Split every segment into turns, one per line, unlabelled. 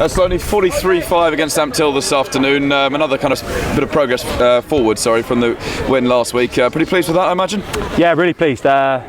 Sloane, 43-5 against Ampthill this afternoon. Another kind of bit of progress forward, from the win last week. Pretty pleased with that, I imagine?
Yeah, really pleased.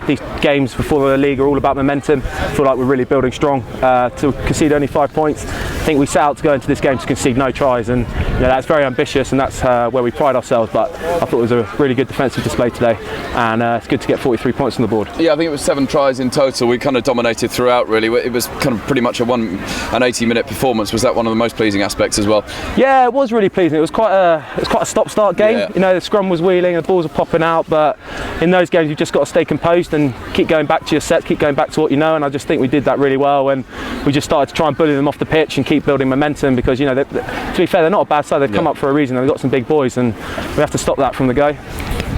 These games before the league are all about momentum. I feel like we're really building strong. To concede only 5 points, I think we set out to go into this game to concede no tries, and that's very ambitious, and that's where we pride ourselves. But I thought it was a really good defensive display today, and it's good to get 43 points on the board.
Yeah, I think it was 7 tries in total. We kind of dominated throughout, really. It was kind of pretty much an 80-minute performance. Was that one of the most pleasing aspects as well?
Yeah, it was really pleasing. It was quite a stop-start game. Yeah. The scrum was wheeling, the balls were popping out, but in those games you've just got to stay composed and keep going back to your sets, keep going back to what you know, and I just think we did that really well, and we just started to try and bully them off the pitch and keep building momentum, because to be fair, they're not a bad side. They've come up for a reason. They've got some big boys, and we have to stop that from the go.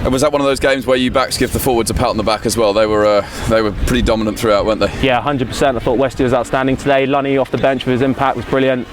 And was that one of those games where you backs give the forwards a pat on the back as well? They were pretty dominant throughout, weren't they?
Yeah, 100%. I thought Westy was outstanding today. Lunny off the bench with his impact was brilliant.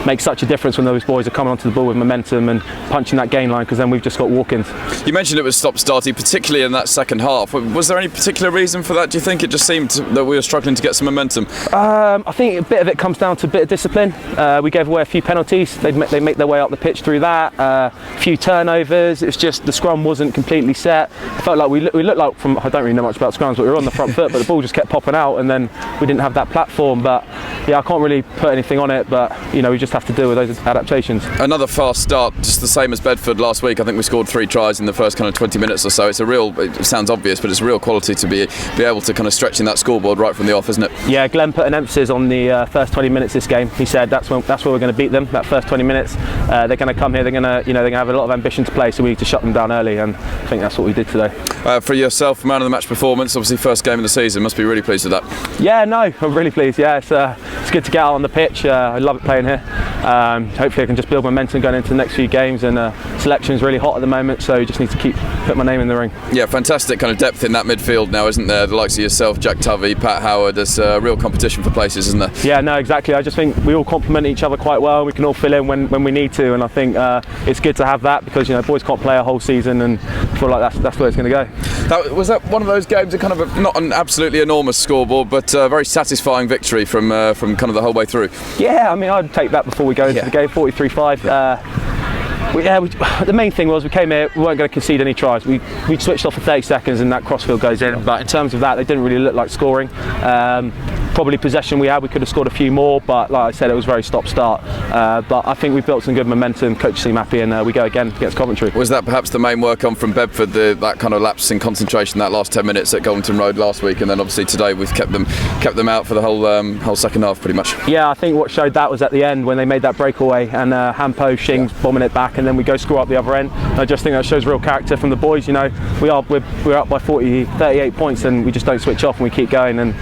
Makes such a difference when those boys are coming onto the ball with momentum and punching that gain line, because then we've just got walk-ins.
You mentioned it was stop-starty, particularly in that second half. Was there any particular reason for that, do you think? It just seemed that we were struggling to get some momentum.
I think a bit of it comes down to a bit of discipline. We gave away a few penalties. They make their way up the pitch through that. A few turnovers. It's just the scrum wasn't completely set. I felt like we looked like, I don't really know much about scrums, but we were on the front foot, but the ball just kept popping out, and then we didn't have that platform. But yeah, I can't really put anything on it, but we just have to deal with those adaptations.
Another fast start, just the same as Bedford last week. I think we scored 3 tries in the first kind of 20 minutes or so. It sounds obvious, but it's a real quality to be able to kind of stretch in that scoreboard right from the off, isn't it?
Yeah, Glenn put an emphasis on the first 20 minutes this game. He said that's where we're going to beat them. That first 20 minutes, they're going to come here. They're going to have a lot of ambition to play, so we need to shut them down early, and I think that's what we did today.
For yourself, man of the match performance, obviously first game of the season, must be really pleased with that.
Yeah, no, I'm really pleased. Yeah, it's good to get out on the pitch. I love it playing here. Hopefully I can just build momentum going into the next few games, and selection's really hot at the moment, so you just need to keep put my name in the ring.
Yeah, fantastic kind of depth in that midfield now, isn't there? The likes of yourself, Jack Tovey, Pat Howard. There's real competition for places, isn't there?
Yeah, no, exactly. I just think we all complement each other quite well. We can all fill in when we need to, and I think it's good to have that, because boys can't play a whole season, and I feel like that's where it's going to go.
Was that one of those games, not an absolutely enormous scoreboard, but a very satisfying victory from kind of the whole way through?
Yeah, I mean, I'd take that before we go into the game. 43-5. The main thing was we came here, we weren't going to concede any tries. We switched off for 30 seconds and that crossfield goes in, but in terms of that, they didn't really look like scoring. Probably possession we could have scored a few more, but like I said, it was very stop-start. But I think we've built some good momentum, coach seemed happy, and we go again against Coventry.
Was that perhaps the main work on from Bedford, that kind of lapse in concentration that last 10 minutes at Goldenton Road last week, and then obviously today we've kept them out for the whole second half pretty much? Yeah,
I think what showed that was at the end when they made that breakaway, and Hampo, Shings bombing it back, and then we go score up the other end. I just think that shows real character from the boys. We're up by 38 points, and we just don't switch off, and we keep going, and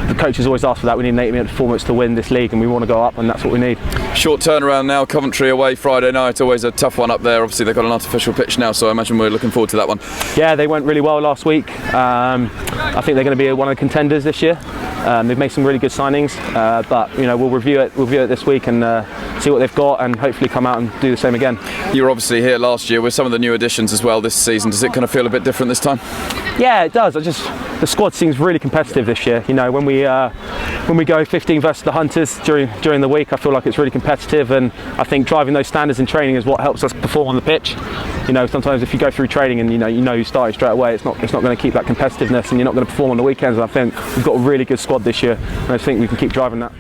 the coaches always ask for that. We need an 80-minute performance to win this league, and we want to go up, and that's what we need.
Short turnaround now, Coventry away Friday night, always a tough one up there. Obviously they've got an artificial pitch now, so I imagine we're looking forward to that one.
Yeah, they went really well last week. I think they're going to be one of the contenders this year. They've made some really good signings, but we'll review it this week and see what they've got, and hopefully come out and do the same again.
You were obviously here last year with some of the new additions as well this season. Does it kind of feel a bit different this time?
Yeah, it does. The squad seems really competitive this year. When we go 15 versus the Hunters during the week, I feel like it's really competitive, and I think driving those standards in training is what helps us perform on the pitch. Sometimes if you go through training and you start straight away, it's not going to keep that competitiveness, and you're not going to perform on the weekends. And I think we've got a really good squad this year, and I think we can keep driving that.